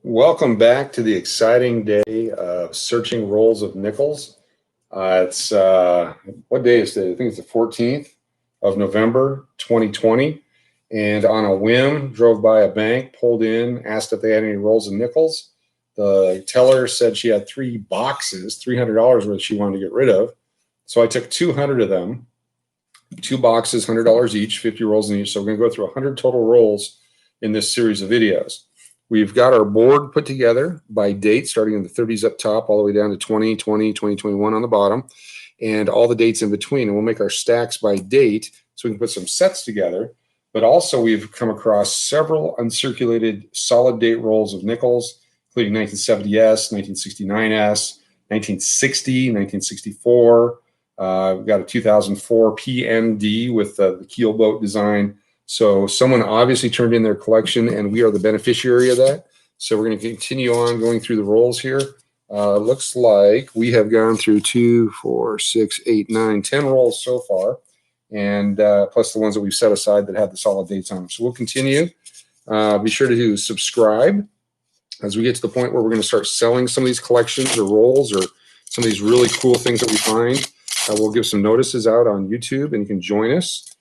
Welcome back to the exciting day of searching rolls of nickels. It's what day is it? I think it's the 14th of November, 2020. And on a whim, drove by a bank, pulled in, asked if they had any rolls of nickels. The teller said she had 3 boxes, $300 worth she wanted to get rid of. So I took 200 of them, 2 boxes, $100 each, 50 rolls in each. So we're going to go through 100 total rolls in this series of videos. We've got our board put together by date, starting in the 30s up top, all the way down to 2020, 2021 on the bottom, and all the dates in between. And we'll make our stacks by date so we can put some sets together. But also we've come across several uncirculated solid date rolls of nickels, including 1970S, 1969S, 1960, 1964. We've got a 2004 PND with the Keel Boat design. So someone obviously turned in their collection, and we are the beneficiary of that. So we're going to continue on going through the rolls here. Looks like we have gone through 2, 4, 6, 8, 9, 10 rolls so far, and plus the ones that we've set aside that have the solid dates on them. So we'll continue. Be sure to subscribe as we get to the point where we're going to start selling some of these collections or rolls or some of these really cool things that we find. We'll give some notices out on YouTube, and you can join us.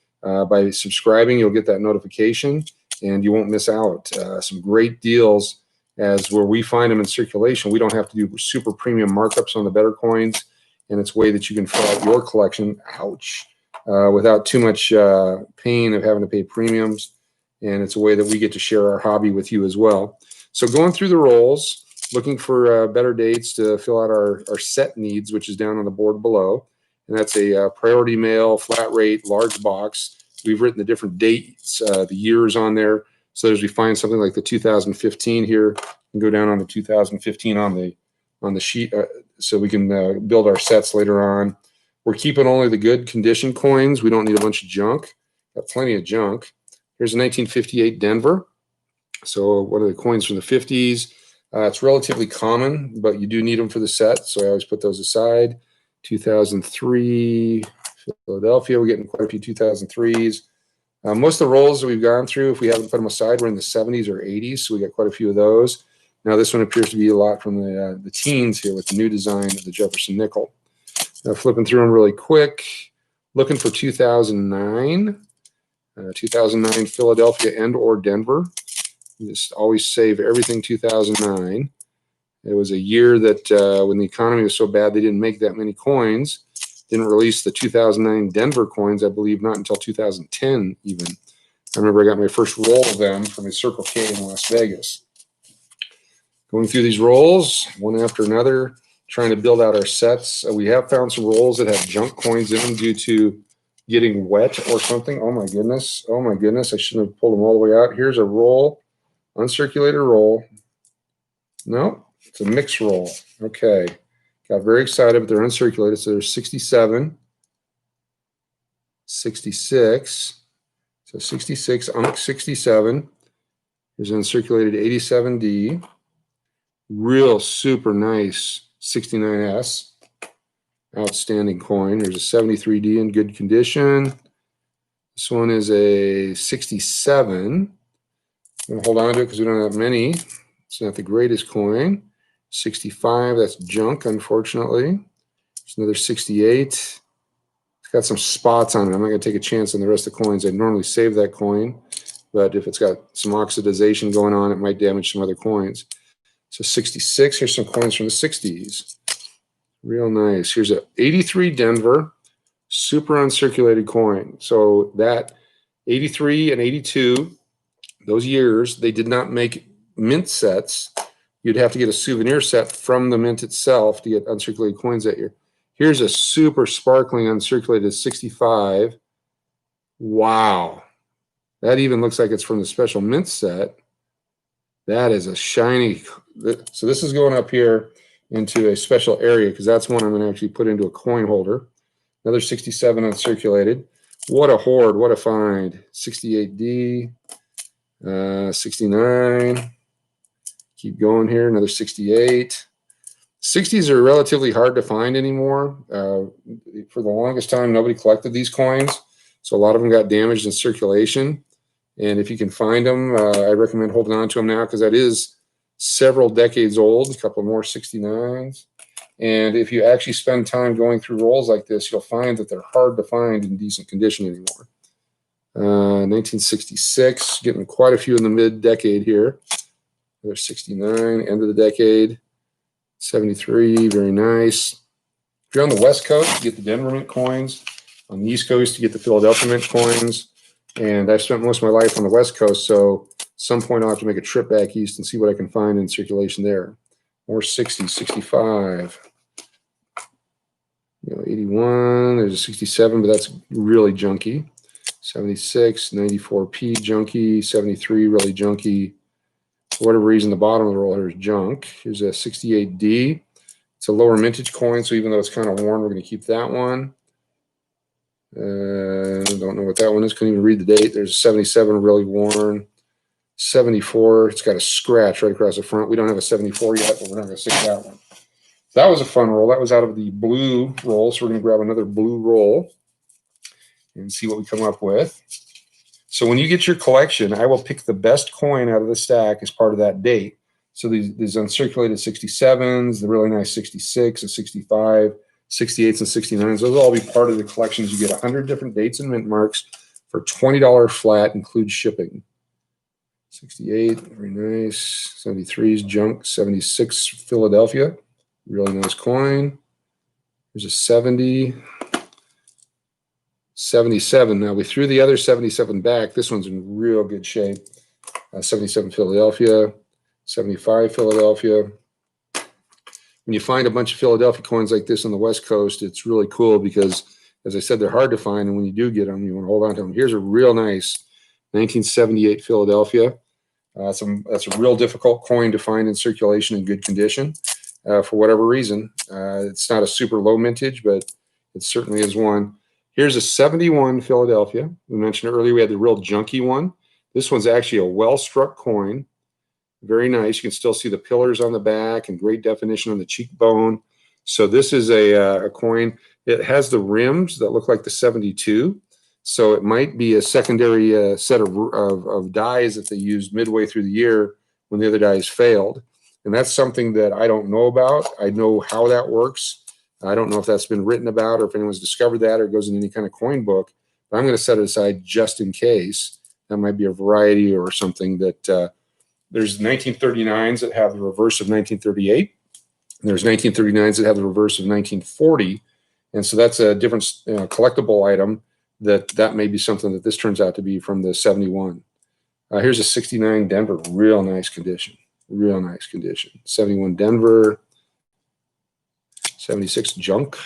By subscribing, you'll get that notification, and you won't miss out. Some great deals as where we find them in circulation. We don't have to do super premium markups on the better coins, and it's a way that you can fill out your collection, without too much pain of having to pay premiums, and it's a way that we get to share our hobby with you as well. So going through the rolls, looking for better dates to fill out our set needs, which is down on the board below. And that's a priority mail, flat rate, large box. We've written the different dates, the years on there. So as we find something like the 2015 here, and go down on the 2015 on the sheet, so we can build our sets later on. We're keeping only the good condition coins. We don't need a bunch of junk. Got plenty of junk. Here's a 1958 Denver. So one of the coins from the 50s. It's relatively common, but you do need them for the set. So I always put those aside. 2003 Philadelphia, we're getting quite a few 2003s. Most of the rolls that we've gone through, if we haven't put them aside, we're in the 70s or 80s, so we got quite a few of those. Now this one appears to be a lot from the teens here with the new design of the Jefferson Nickel. Now flipping through them really quick, looking for 2009, 2009 Philadelphia and or Denver. You just always save everything 2009. It was a year that when the economy was so bad, they didn't make that many coins. Didn't release the 2009 Denver coins, I believe, not until 2010 even. I remember I got my first roll of them from a Circle K in Las Vegas. Going through these rolls, one after another, trying to build out our sets. We have found some rolls that have junk coins in them due to getting wet or something. Oh my goodness. Oh my goodness. I shouldn't have pulled them all the way out. Here's a roll, uncirculated roll. No. It's a mixed roll. Okay. Got very excited, but they're uncirculated. So there's 67, 66. So 66, UNC 67. There's an uncirculated 87D. Real super nice 69S. Outstanding coin. There's a 73D in good condition. This one is a 67. I'm going to hold on to it because we don't have many. It's not the greatest coin. 65, that's junk, unfortunately. There's another 68. It's got some spots on it. I'm not going to take a chance on the rest of the coins. I'd normally save that coin, but if it's got some oxidization going on, it might damage some other coins. So 66, here's some coins from the 60s. Real nice. Here's a 83 Denver, super uncirculated coin. So that 83 and 82, those years, they did not make mint sets. You'd have to get a souvenir set from the mint itself to get uncirculated coins that year. Here's a super sparkling uncirculated 65. Wow. That even looks like it's from the special mint set. That is a shiny. So this is going up here into a special area because that's one I'm going to actually put into a coin holder. Another 67 uncirculated. What a hoard. What a find. 68D. 69. Keep going here, another 68. 60s are relatively hard to find anymore. For the longest time, nobody collected these coins, so a lot of them got damaged in circulation. And if you can find them, I recommend holding on to them now because that is several decades old, a couple more 69s. And if you actually spend time going through rolls like this, you'll find that they're hard to find in decent condition anymore. 1966, getting quite a few in the mid-decade here. There's 69, end of the decade. 73, very nice. If you're on the West Coast, you get the Denver Mint coins. On the East Coast, you get the Philadelphia Mint coins. And I've spent most of my life on the West Coast, so at some point I'll have to make a trip back east and see what I can find in circulation there. More 60, 65. 81, there's a 67, but that's really junky. 76, 94P, junky. 73, really junky. For whatever reason, the bottom of the roll here is junk. Here's a 68D. It's a lower mintage coin, so even though it's kind of worn, we're going to keep that one. Don't know what that one is. Couldn't even read the date. There's a 77, really worn. 74, it's got a scratch right across the front. We don't have a 74 yet, but we're not going to stick that one. That was a fun roll. That was out of the blue roll, so we're going to grab another blue roll and see what we come up with. So when you get your collection, I will pick the best coin out of the stack as part of that date. So these uncirculated 67s, the really nice 66, a 65, 68s, and 69s, those will all be part of the collections. You get 100 different dates and mint marks for $20 flat, includes shipping. 68, very nice. 73 is junk. 76, Philadelphia, really nice coin. There's a 70. 77. Now we threw the other 77 back. This one's in real good shape. 77 Philadelphia, 75 Philadelphia. When you find a bunch of Philadelphia coins like this on the West Coast, it's really cool because, as I said, they're hard to find. And when you do get them, you want to hold on to them. Here's a real nice 1978 Philadelphia. That's a real difficult coin to find in circulation in good condition for whatever reason. It's not a super low mintage, but it certainly is one. Here's a 71 Philadelphia. We mentioned earlier we had the real junky one. This one's actually a well-struck coin. Very nice. You can still see the pillars on the back and great definition on the cheekbone. So this is a coin. It has the rims that look like the 72. So it might be a secondary set of dies that they used midway through the year when the other dies failed. And that's something that I don't know about. I know how that works. I don't know if that's been written about or if anyone's discovered that or goes in any kind of coin book, but I'm going to set it aside just in case. That might be a variety or something that there's 1939s that have the reverse of 1938. And there's 1939s that have the reverse of 1940. And so that's a different collectible item that may be something that this turns out to be from the 71. Here's a 69 Denver, real nice condition. Real nice condition. 71 Denver. 76 junk,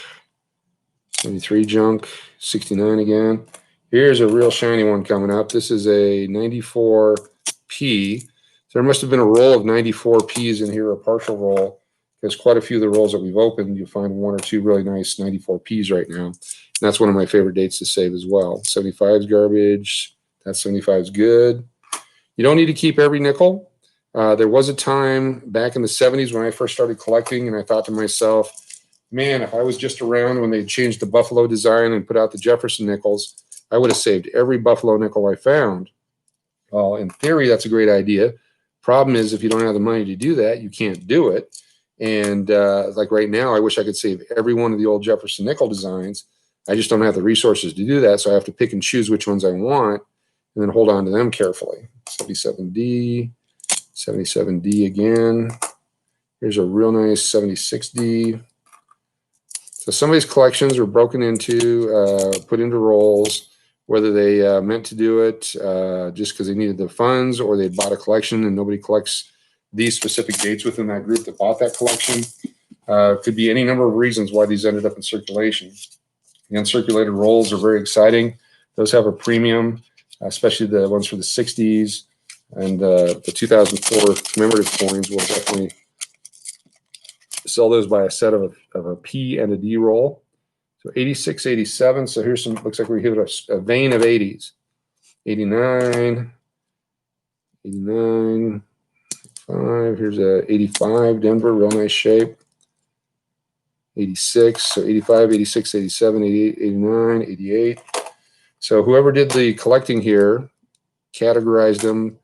73 junk, 69 again. Here's a real shiny one coming up. This is a 94P. So there must have been a roll of 94Ps in here, a partial roll, because quite a few of the rolls that we've opened, you'll find one or two really nice 94Ps right now. And that's one of my favorite dates to save as well. 75 is garbage. That 75 is good. You don't need to keep every nickel. There was a time back in the 70s when I first started collecting, and I thought to myself, man, if I was just around when they changed the Buffalo design and put out the Jefferson Nickels, I would have saved every Buffalo nickel I found. Well, in theory, that's a great idea. Problem is, if you don't have the money to do that, you can't do it. And like right now, I wish I could save every one of the old Jefferson nickel designs. I just don't have the resources to do that, so I have to pick and choose which ones I want and then hold on to them carefully. 77D, 77D again. Here's a real nice 76D. So some of these collections were broken into, put into rolls, whether they meant to do it just because they needed the funds or they bought a collection and nobody collects these specific dates within that group that bought that collection. Could be any number of reasons why these ended up in circulation. The uncirculated rolls are very exciting. Those have a premium, especially the ones for the 60s and the 2004 commemorative coins will definitely sell those by a set of a P and a D roll. So 86, 87. So here's some, looks like we hit a vein of 80s. 89, 89, 5. Here's a 85 Denver, real nice shape. 86, so 85, 86, 87, 88, 89, 88. So whoever did the collecting here categorized them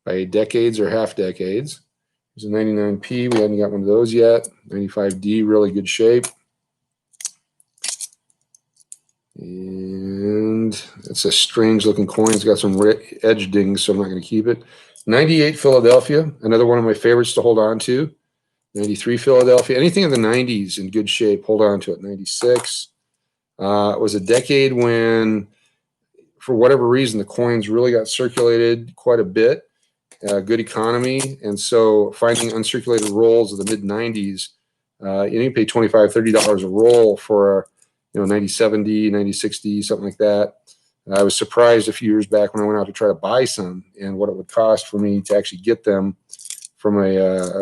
by decades or half decades. There's a 99P. We haven't got one of those yet. 95D, really good shape. And it's a strange looking coin. It's got some edge dings, so I'm not going to keep it. 98 Philadelphia, another one of my favorites to hold on to. 93 Philadelphia, anything in the 90s in good shape, hold on to it. 96. It was a decade when, for whatever reason, the coins really got circulated quite a bit. Good economy, and so finding uncirculated rolls of the mid 90s, you can pay $25, $30 a roll for, 9070, 9060, something like that. I was surprised a few years back when I went out to try to buy some and what it would cost for me to actually get them from a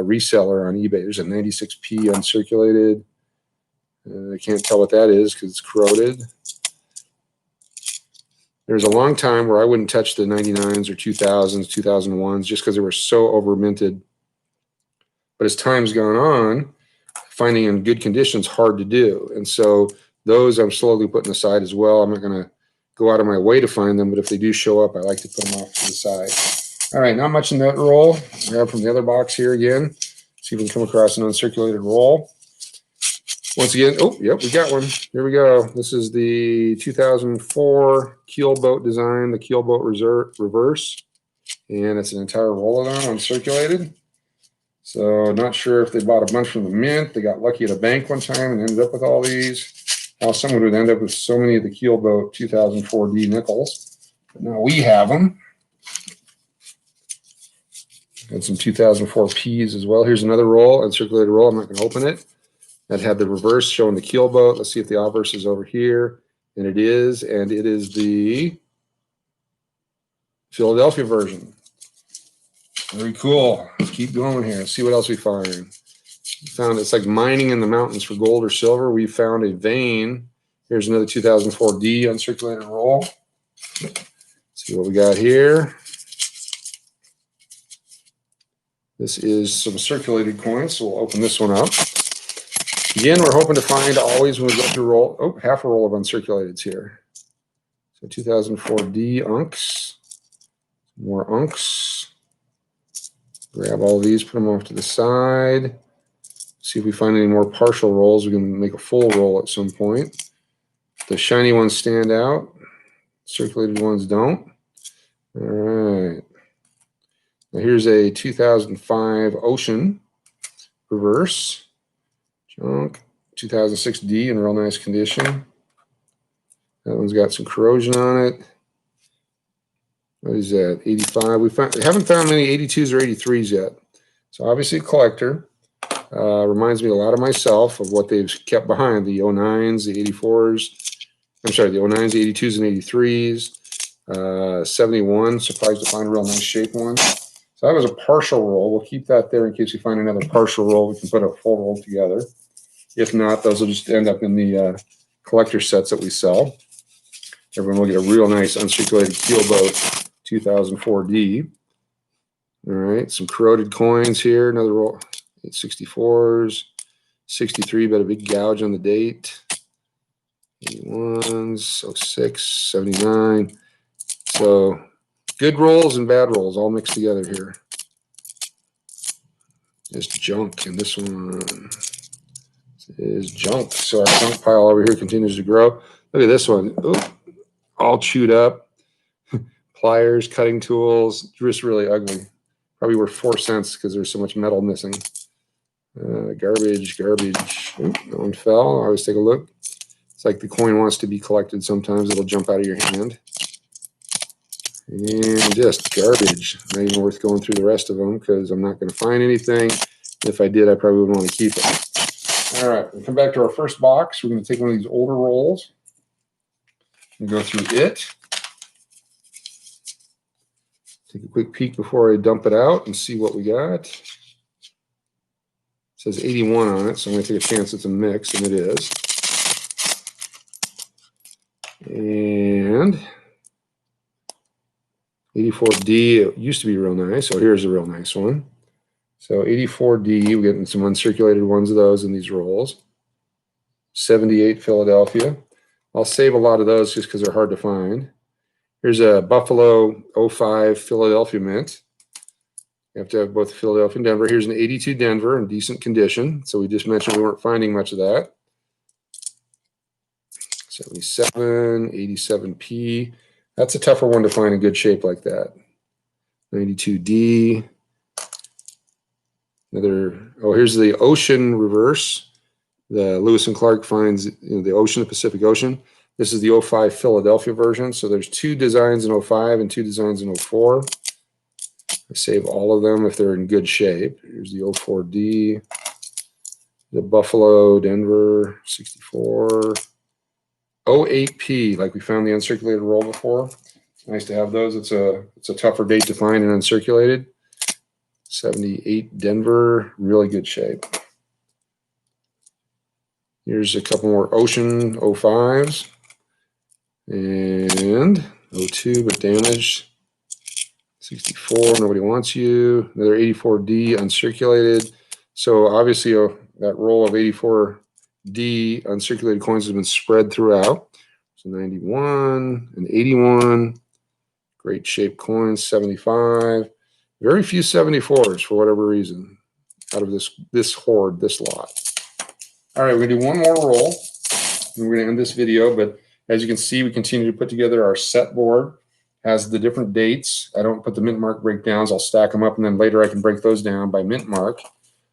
reseller on eBay. There's a 96P uncirculated. I can't tell what that is because it's corroded. There's a long time where I wouldn't touch the 99s or 2000s, 2001s, just because they were so over minted. But as time's gone on, finding in good conditions hard to do. And so those I'm slowly putting aside as well. I'm not going to go out of my way to find them, but if they do show up, I like to put them off to the side. All right, not much in that roll. Grab from the other box here again. See if we can come across an uncirculated roll. Once again, oh, yep, we got one. Here we go. This is the 2004 Keel Boat design, the Keel Boat reverse. And it's an entire roll of them uncirculated. So not sure if they bought a bunch from the mint. They got lucky at a bank one time and ended up with all these. How someone would end up with so many of the Keel Boat 2004 D Nickels. But now we have them. Got some 2004 Ps as well. Here's another roll, uncirculated roll. I'm not going to open it. That had the reverse showing the Keel Boat. Let's see if the obverse is over here. And it is. And it is the Philadelphia version. Very cool. Let's keep going here. Let's see what else we find. We found it's like mining in the mountains for gold or silver. We found a vein. Here's another 2004 D uncirculated roll. Let's see what we got here. This is some circulated coins, so we'll open this one up. Again, we're hoping to find always when we go through roll, oh, half a roll of uncirculateds here. So 2004 D uncs, more uncs. Grab all of these, put them off to the side. See if we find any more partial rolls. We can make a full roll at some point. The shiny ones stand out. Circulated ones don't. All right. Now here's a 2005 Ocean reverse. Junk. 2006 D in real nice condition. That one's got some corrosion on it. What is that? 85. We haven't found many 82s or 83s yet. So obviously a collector. Reminds me a lot of myself of what they've kept behind. The 09s, the 84s. I'm sorry, the 09s, the 82s and 83s. 71. Surprised to find a real nice shape one. So that was a partial roll. We'll keep that there in case we find another partial roll. We can put a full roll together. If not, those will just end up in the collector sets that we sell. Everyone will get a real nice uncirculated Keel Boat 2004 D. All right, some corroded coins here. Another roll. 864s, 63, but a big gouge on the date. 81s, 06, 79. So good rolls and bad rolls all mixed together here. There's junk in this one. Is junk. So our junk pile over here continues to grow. Look at this one. Ooh, all chewed up. Pliers, cutting tools, just really ugly. Probably worth 4 cents because there's so much metal missing. Garbage. Ooh, that one fell. I always take a look. It's like the coin wants to be collected sometimes. It'll jump out of your hand. And just garbage. Not even worth going through the rest of them because I'm not going to find anything. If I did, I probably would want to keep it. All right, we'll come back to our first box. We're going to take one of these older rolls and go through it. Take a quick peek before I dump it out and see what we got. It says 81 on it, so I'm going to take a chance it's a mix, and it is. And 84D, it used to be real nice. So here's a real nice one. So 84D, we're getting some uncirculated ones of those in these rolls. 78 Philadelphia. I'll save a lot of those just because they're hard to find. Here's a Buffalo 05 Philadelphia mint. You have to have both Philadelphia and Denver. Here's an 82 Denver in decent condition. So we just mentioned we weren't finding much of that. 77, 87P. That's a tougher one to find in good shape like that. 92D. Another, oh, here's the Ocean reverse. The Lewis and Clark finds the Ocean, the Pacific Ocean. This is the 05 Philadelphia version. So there's 2 designs in 05 and 2 designs in 04. I save all of them if they're in good shape. Here's the 04D, the Buffalo, Denver, 64. 08P, like we found the uncirculated roll before. It's nice to have those. It's a tougher date to find in uncirculated. 78 Denver, really good shape. Here's a couple more Ocean 05s. And 02, but damaged. 64, nobody wants you. Another 84D uncirculated. So obviously that roll of 84D uncirculated coins has been spread throughout. So 91 and 81. Great shape coins, 75. Very few 74s for whatever reason out of this horde, this lot. All right, we're going to do one more roll. And we're going to end this video, but as you can see, we continue to put together our set board. Has the different dates. I don't put the mint mark breakdowns. I'll stack them up, and then later I can break those down by mint mark.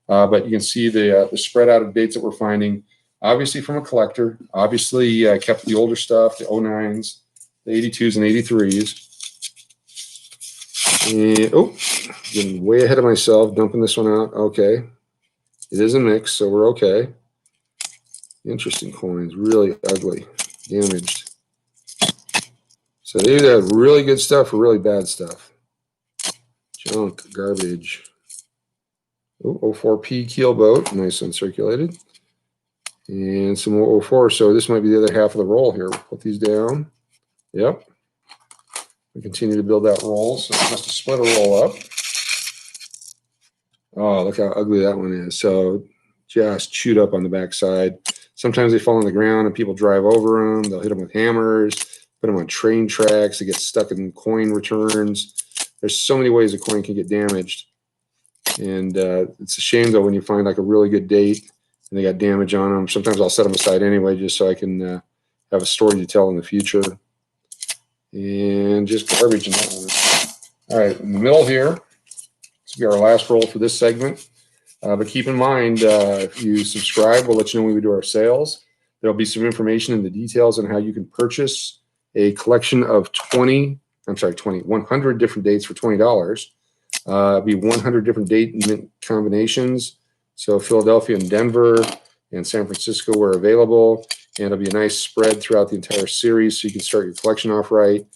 But you can see the spread out of dates that we're finding. Obviously from a collector. Obviously, I kept the older stuff, the 09s, the 82s, and 83s. And, oh, getting way ahead of myself, dumping this one out. Okay. It is a mix, so we're okay. Interesting coins, really ugly, damaged. So they either have really good stuff or really bad stuff. Junk, garbage. Oh, 04P Keel Boat, nice uncirculated. And some more 04, so this might be the other half of the roll here. We'll put these down. Yep. We continue to build that roll, so it must have split a roll up. Oh, look how ugly that one is. So just chewed up on the backside. Sometimes they fall on the ground and people drive over them. They'll hit them with hammers, put them on train tracks. They get stuck in coin returns. There's so many ways a coin can get damaged. And it's a shame, though, when you find like a really good date and they got damage on them. Sometimes I'll set them aside anyway just so I can have a story to tell in the future. And just garbage in that one. All right, in the middle here, this will be our last roll for this segment. But keep in mind, if you subscribe, we'll let you know when we do our sales. There'll be some information in the details on how you can purchase a collection of 100 different dates for $20. It'll be 100 different date mint combinations. So Philadelphia and Denver and San Francisco were available. And it'll be a nice spread throughout the entire series so you can start your collection off right.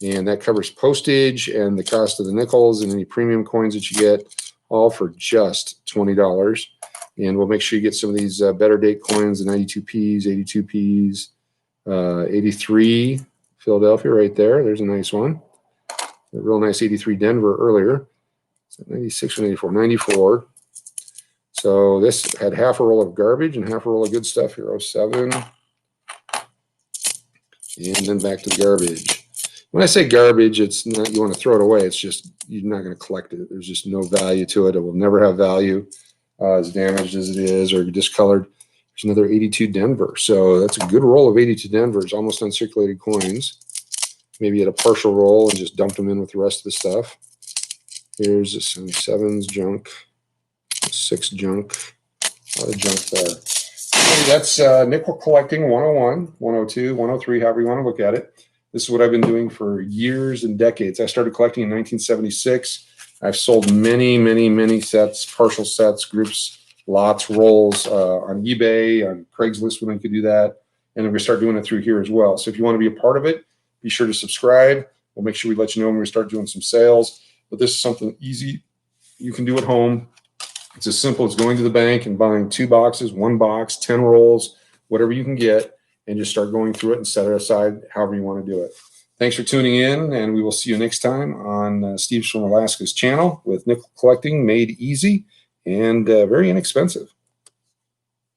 And that covers postage and the cost of the nickels and any premium coins that you get, all for just $20. And we'll make sure you get some of these better date coins, the 92Ps, 82Ps, 83 Philadelphia right there. There's a nice one. A real nice 83 Denver earlier. So 96 or 94, 94. So this had half a roll of garbage and half a roll of good stuff here, 07. And then back to the garbage. When I say garbage, it's not you want to throw it away. It's just you're not going to collect it. There's just no value to it. It will never have value as damaged as it is or discolored. There's another 82 Denver. So that's a good roll of 82 Denvers, almost uncirculated coins. Maybe at a partial roll and just dumped them in with the rest of the stuff. Here's some 7s junk, 6 junk, a lot of junk there. Okay, that's nickel collecting 101, 102, 103, however you want to look at it. This is what I've been doing for years and decades. I started collecting in 1976. I've sold many, many, many sets, partial sets, groups, lots, rolls on eBay, on Craigslist when I could do that. And then we start doing it through here as well. So if you want to be a part of it, be sure to subscribe. We'll make sure we let you know when we start doing some sales. But this is something easy you can do at home. It's as simple as going to the bank and buying 2 boxes, 1 box, 10 rolls, whatever you can get, and just start going through it and set it aside however you want to do it. Thanks for tuning in, and we will see you next time on Steve's from Alaska's channel with nickel collecting made easy and very inexpensive.